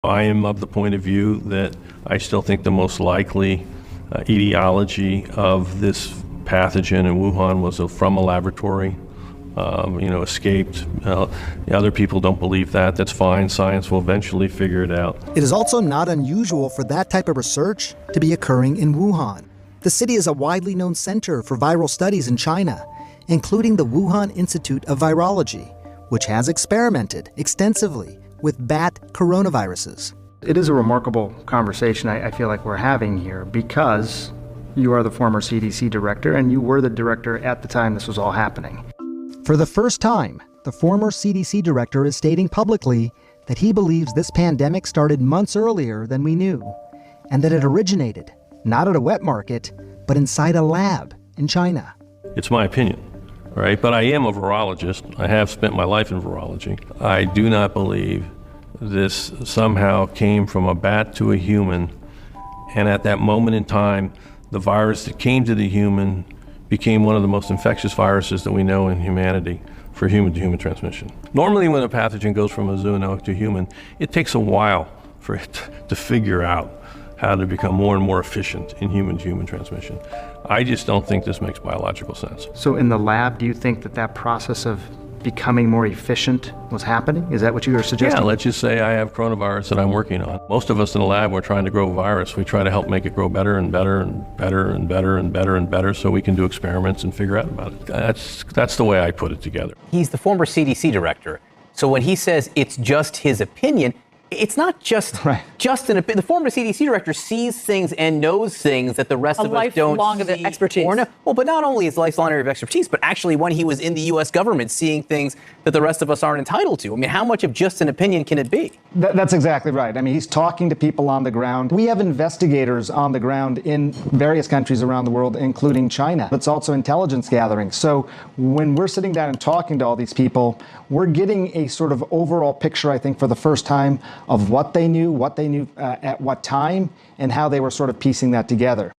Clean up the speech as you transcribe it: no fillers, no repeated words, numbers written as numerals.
I am of the point of view that I still think the most likely etiology of this pathogen in Wuhan was from a laboratory, escaped. Other people don't believe that. That's fine. Science will eventually figure it out. It is also not unusual for that type of research to be occurring in Wuhan. The city is a widely known center for viral studies in China, including the Wuhan Institute of Virology, which has experimented extensively with bat coronaviruses. It is a remarkable conversation I feel like we're having here, because you are the former CDC director and you were the director at the time this was all happening. For the first time, the former CDC director is stating publicly that he believes this pandemic started months earlier than we knew, and that it originated not at a wet market, but inside a lab in China. It's my opinion, right? But I am a virologist. I have spent my life in virology. I do not believe this somehow came from a bat to a human, and at that moment in time, the virus that came to the human became one of the most infectious viruses that we know in humanity for human-to-human transmission. Normally when a pathogen goes from a zoonotic to human, it takes a while for it to figure out how to become more and more efficient in human-to-human transmission. I just don't think this makes biological sense. So in the lab, do you think that process of becoming more efficient was happening? Is that what you were suggesting? Yeah, let's just say I have coronavirus that I'm working on. Most of us in the lab, we're trying to grow a virus. We try to help make it grow better and better and better and better and better and better so we can do experiments and figure out about it. That's the way I put it together. He's the former CDC director. So when he says it's just his opinion, it's not just an opinion. The former CDC director sees things and knows things that the rest of us don't lifelong see expertise. or know. Well, but not only is lifelong area of expertise, but actually when he was in the U.S. government, seeing things that the rest of us aren't entitled to. I mean, how much of just an opinion can it be? That's exactly right. I mean, he's talking to people on the ground. We have investigators on the ground in various countries around the world, including China. It's also intelligence gathering. So when we're sitting down and talking to all these people, we're getting a sort of overall picture, I think, for the first time of what they knew at what time, and how they were sort of piecing that together.